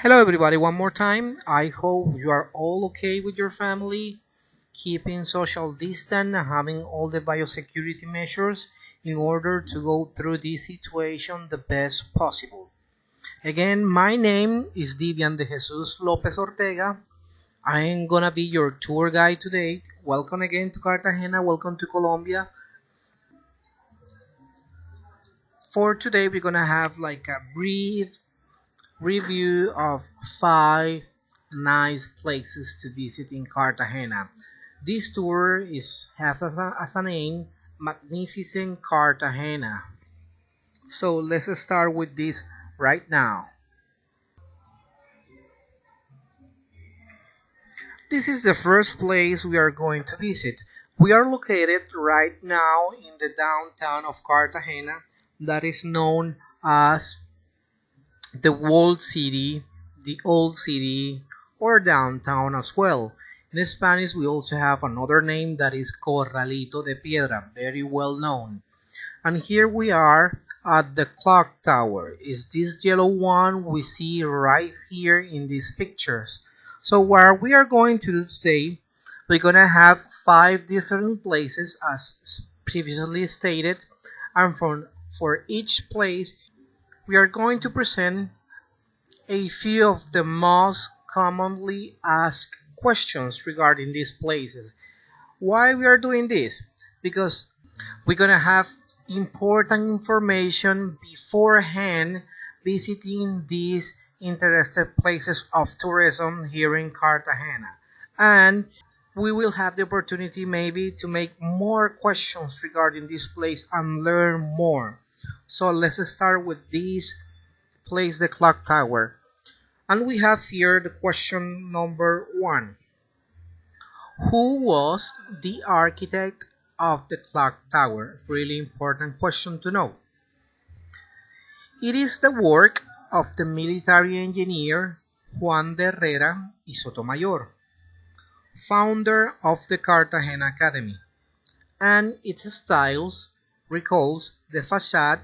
Hello, everybody, one more time. I hope you are all okay with your family, keeping social distance and having all the biosecurity measures in order to go through this situation the best possible. Again, my name is Divian de Jesus López Ortega. I am gonna be your tour guide today. Welcome again to Cartagena, welcome to Colombia. For today, we're gonna have like a brief review of 5 nice places to visit in Cartagena. This tour has as a name Magnificent Cartagena. So let's start with this right now. This is the first place we are going to visit. We are located right now in the downtown of Cartagena that is known as the Walled City, the Old City, or downtown as well. In Spanish, we also have another name that is Corralito de Piedra, very well known. And here we are at the clock tower. Is this yellow one we see right here in these pictures? So what we are going to do today, we're gonna have 5 different places as previously stated, and for each place we are going to present a few of the most commonly asked questions regarding these places. Why we are doing this? Because we're gonna have important information beforehand visiting these interested places of tourism here in Cartagena. And we will have the opportunity maybe to make more questions regarding this place and learn more. So let's start with this place, the clock tower. And we have here the question number 1. Who was the architect of the clock tower? Really important question to know. It is the work of the military engineer Juan de Herrera y Sotomayor, founder of the Cartagena Academy, and its styles recalls the facade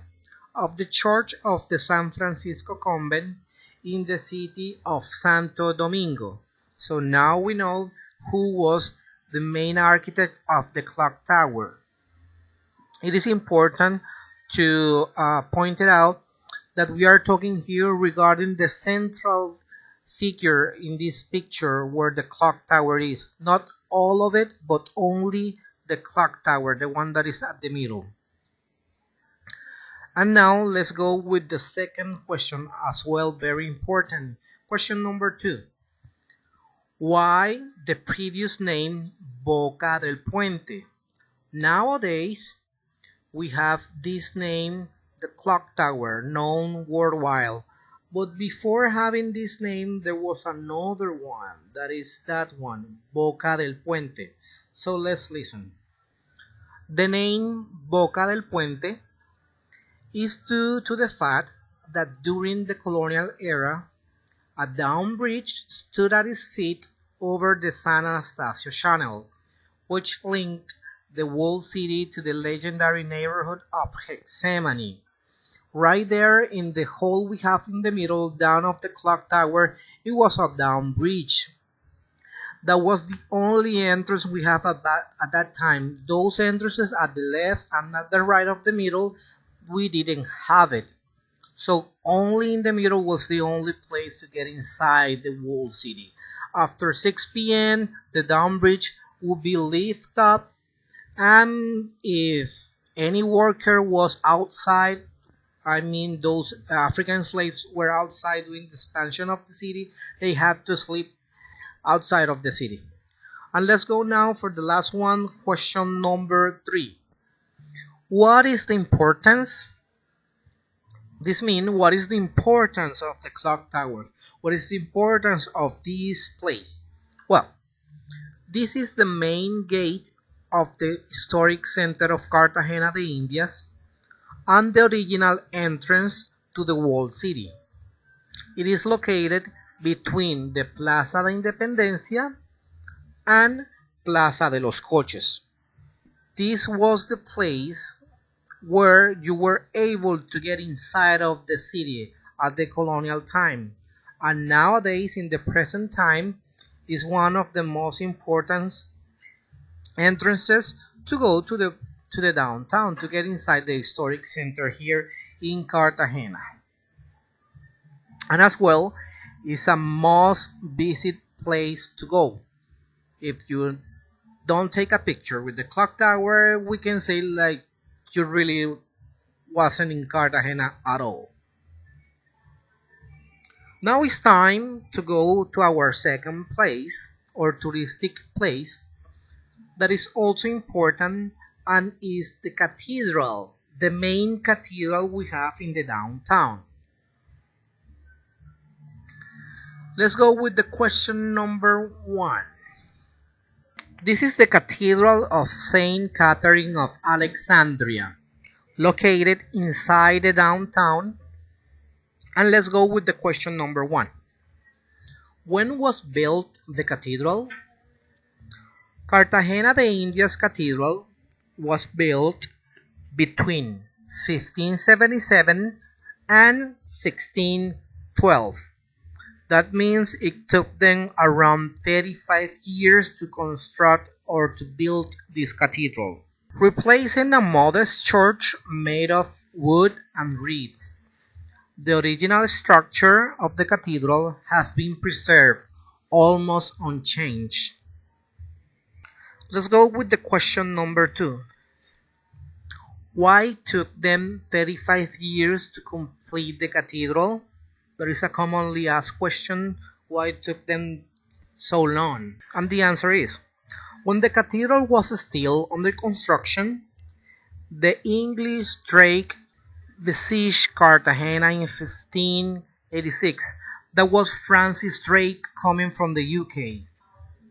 of the Church of the San Francisco Convent in the city of Santo Domingo. So now we know who was the main architect of the clock tower. It is important to point it out that we are talking here regarding the central figure in this picture where the clock tower is. Not all of it, but only the clock tower, the one that is at the middle. And now let's go with the second question as well, very important. Question number 2. Why the previous name Boca del Puente? Nowadays, we have this name, the clock tower, known worldwide. But before having this name, there was another one, that is that one, Boca del Puente. So let's listen. The name Boca del Puente is due to the fact that during the colonial era, a down bridge stood at its feet over the San Anastasio Channel, which linked the walled city to the legendary neighborhood of Gethsemane. Right there in the hole we have in the middle, down of the clock tower, it was a down bridge. That was the only entrance we have at that time. Those entrances at the left and at the right of the middle, we didn't have it. So only in the middle was the only place to get inside the walled city. After 6 p.m., the down bridge would be lifted up, and if any worker was outside, I mean those African slaves were outside doing the expansion of the city, they had to sleep outside of the city. And let's go now for the last one, question number 3. What is the importance? This means, what is the importance of the clock tower? What is the importance of this place? Well, this is the main gate of the historic center of Cartagena de Indias and the original entrance to the walled city. It is located between the Plaza de Independencia and Plaza de los Coches. This was the place where you were able to get inside of the city at the colonial time. and nowadays in the present time is one of the most important entrances to go to the downtown, to get inside the historic center here in Cartagena. And as well, it's a must visit place to go. If you don't take a picture with the clock tower, we can say like you really wasn't in Cartagena at all. Now it's time to go to our second place or touristic place that is also important, and is the cathedral, the main cathedral we have in the downtown. Let's go with the question number 1. This is the Cathedral of Saint Catherine of Alexandria, located inside the downtown. And let's go with the question number 1. When was built the cathedral? Cartagena de Indias Cathedral was built between 1577 and 1612. That means it took them around 35 years to construct or to build this cathedral, replacing a modest church made of wood and reeds. The original structure of the cathedral has been preserved, almost unchanged. Let's go with the question number 2. Why took them 35 years to complete the cathedral? There is a commonly asked question, why it took them so long? And the answer is, when the cathedral was still under construction, the English Drake besieged Cartagena in 1586. That was Francis Drake coming from the UK,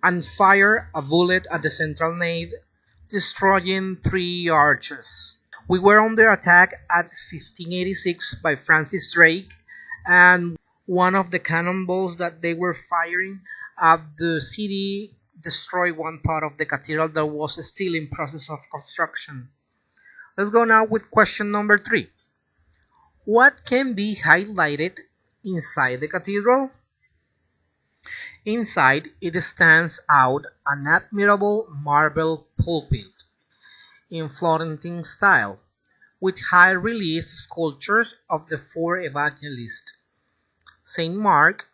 and fired a bullet at the central nave, destroying 3 arches. We were under attack at 1586 by Francis Drake, and one of the cannonballs that they were firing at the city destroyed one part of the cathedral that was still in process of construction. Let's go now with question number 3. What can be highlighted inside the cathedral? Inside, it stands out an admirable marble pulpit in Florentine style, with high relief sculptures of the 4 evangelists, Saint Mark,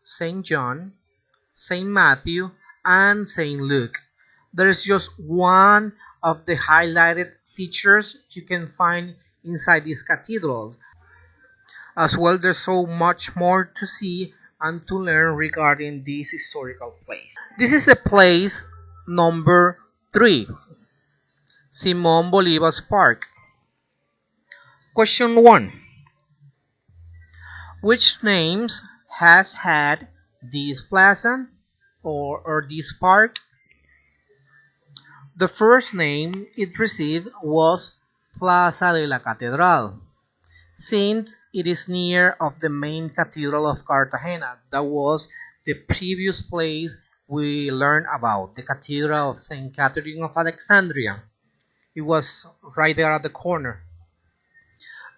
Saint John, Saint Matthew, and Saint Luke. There is just one of the highlighted features you can find inside this cathedral. As well, there's so much more to see and to learn regarding this historical place. This is the place number 3, Simón Bolívar's Park. Question 1. Which names has had this plaza or this park? The first name it received was Plaza de la Catedral, since it is near of the main cathedral of Cartagena. That was the previous place we learned about, the Cathedral of Saint Catherine of Alexandria. It was right there at the corner.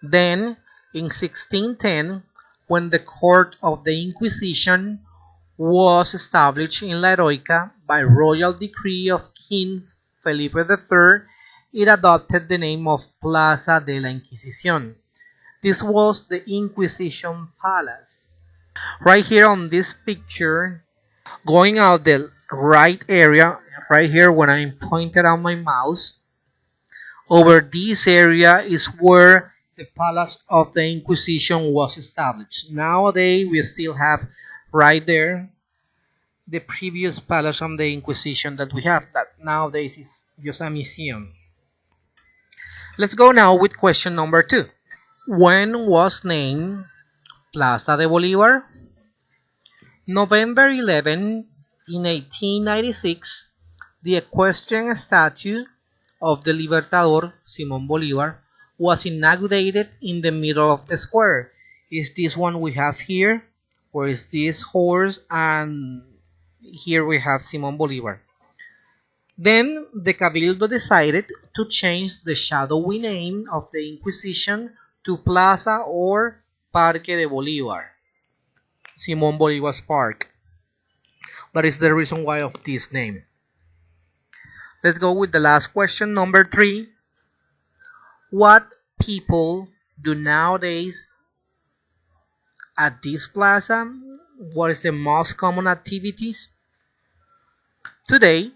Then, in 1610, when the court of the Inquisition was established in La Heroica by royal decree of King Felipe III, it adopted the name of Plaza de la Inquisición. This was the Inquisition Palace. Right here on this picture, going out the right area, right here when I pointed out my mouse, over this area is where the Palace of the Inquisition was established. Nowadays, we still have right there the previous Palace of the Inquisition that we have, that nowadays is just a museum. Let's go now with question number 2. When was named Plaza de Bolívar? November 11, in 1896, the equestrian statue of the Libertador, Simón Bolívar, was inaugurated in the middle of the square. Is this one we have here, where is this horse, and here we have Simón Bolívar. Then the Cabildo decided to change the shadowy name of the Inquisition to Plaza or Parque de Bolívar. Simón Bolívar's Park. That is the reason why of this name. Let's go with the last question, number 3. What people do nowadays at this plaza? What is the most common activities? Today,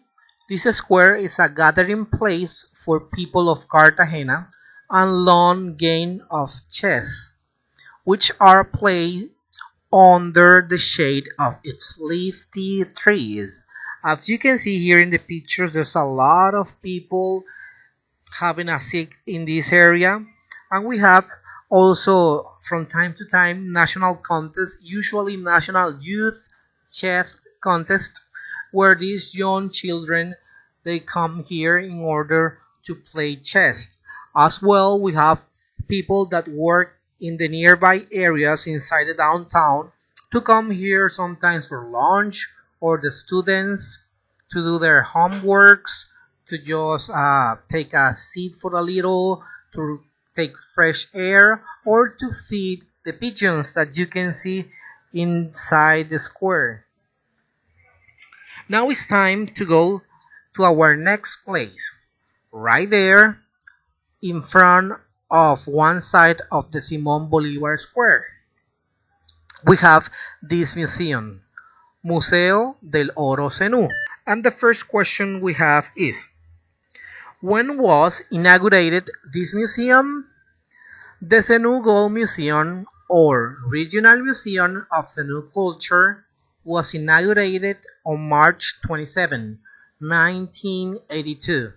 this square is a gathering place for people of Cartagena and long game of chess, which are played under the shade of its leafy trees. As you can see here in the pictures, there's a lot of people having a seat in this area, and we have also from time to time national contests, usually national youth chess contest, where these young children they come here in order to play chess. As well, we have people that work in the nearby areas inside the downtown to come here sometimes for lunch, or the students to do their homeworks, to just take a seat for a little, to take fresh air, or to feed the pigeons that you can see inside the square. Now it's time to go to our next place. Right there in front of one side of the Simón Bolívar Square, we have this museum, Museo del Oro Zenú. And the first question we have is, when was inaugurated this museum? The Zenú Gold Museum, or Regional Museum of Zenú Culture, was inaugurated on March 27, 1982,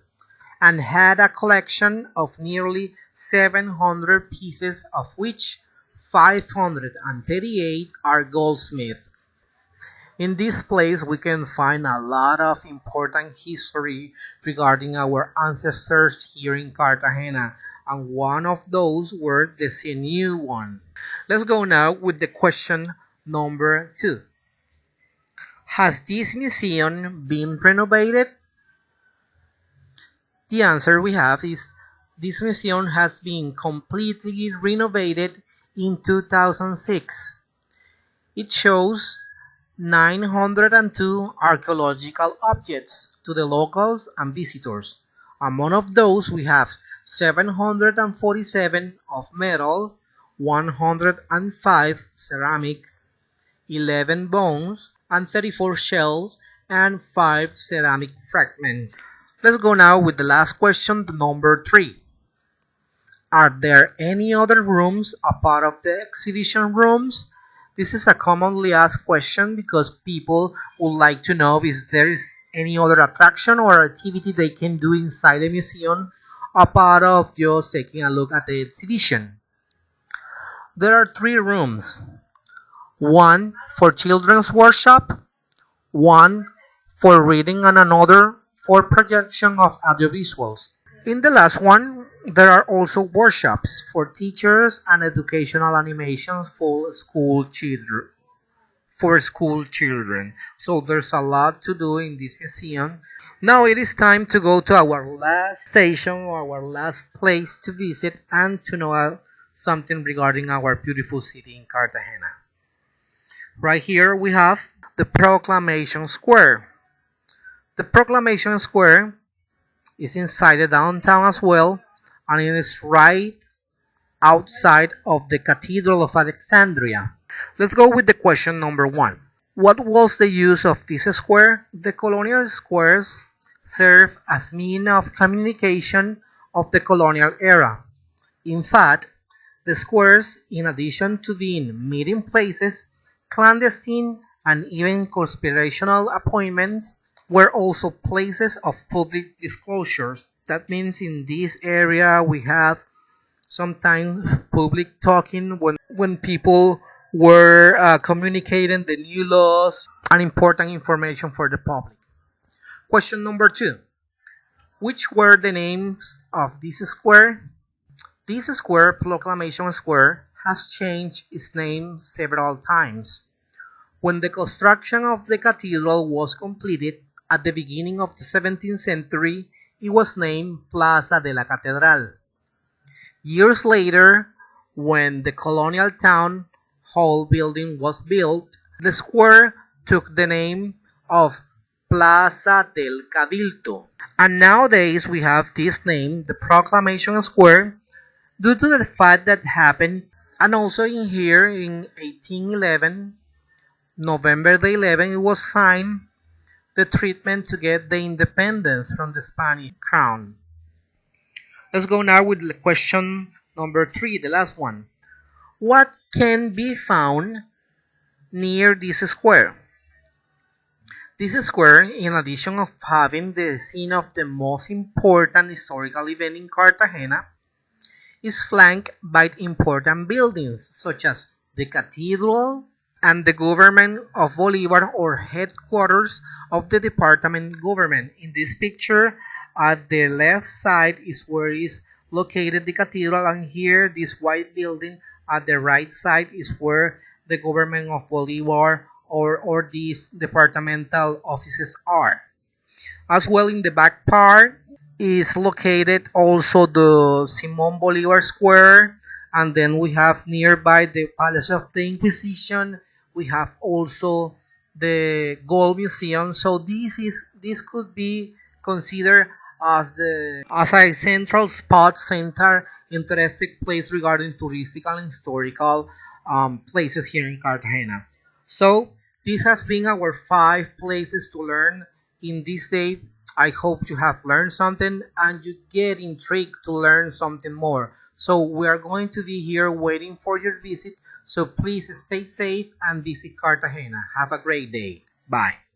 and had a collection of nearly 700 pieces, of which 538 are goldsmith. In this place, we can find a lot of important history regarding our ancestors here in Cartagena, and one of those were the Zenú one. Let's go now with the question number 2. Has this museum been renovated? The answer we have is this museum has been completely renovated in 2006. It shows 902 archaeological objects to the locals and visitors. Among of those, we have 747 of metal, 105 ceramics, 11 bones, and 34 shells, and 5 ceramic fragments. Let's go now with the last question, the number 3. Are there any other rooms apart of the exhibition rooms? This is a commonly asked question because people would like to know if there is any other attraction or activity they can do inside the museum apart of just taking a look at the exhibition. There are 3 rooms. One for children's workshop, one for reading, and another for projection of audiovisuals. In the last one, there are also workshops for teachers and educational animations for school children. So there's a lot to do in this museum. Now it is time to go to our last station, or our last place to visit, and to know something regarding our beautiful city in Cartagena. Right here we have the Proclamation Square. The Proclamation Square is inside the downtown as well, and it is right outside of the Cathedral of Alexandria. Let's go with the question number 1. What was the use of this square? The colonial squares served as means of communication of the colonial era. In fact, the squares, in addition to being meeting places, clandestine and even conspirational appointments, were also places of public disclosures. That means in this area we have sometimes public talking when people were communicating the new laws and important information for the public. Question number 2. Which were the names of this square? This square, Proclamation Square, has changed its name several times. When the construction of the cathedral was completed at the beginning of the 17th century, it was named Plaza de la Catedral. Years later, when the colonial town whole building was built. The square took the name of Plaza del Cabildo. And nowadays we have this name, the Proclamation Square, due to the fact that happened. And also in here in 1811, November the 11th, it was signed the treatment to get the independence from the Spanish crown. Let's go now with question number 3, the last one. What can be found near this square? This square, in addition of having the scene of the most important historical event in Cartagena, is flanked by important buildings such as the cathedral and the government of Bolivar, or headquarters of the department government. In this picture, at the left side is where is located the cathedral, and here this white building at the right side is where the government of Bolivar or these departmental offices are. As well, in the back part is located also the Simón Bolívar Square, and then we have nearby the Palace of the Inquisition. We have also the Gold Museum. So this could be considered as a central spot, center interesting place regarding touristic and historical places here in Cartagena. So this has been our 5 places to learn in this day. I hope you have learned something and you get intrigued to learn something more. So we are going to be here waiting for your visit. So please stay safe and visit Cartagena. Have a great day. Bye.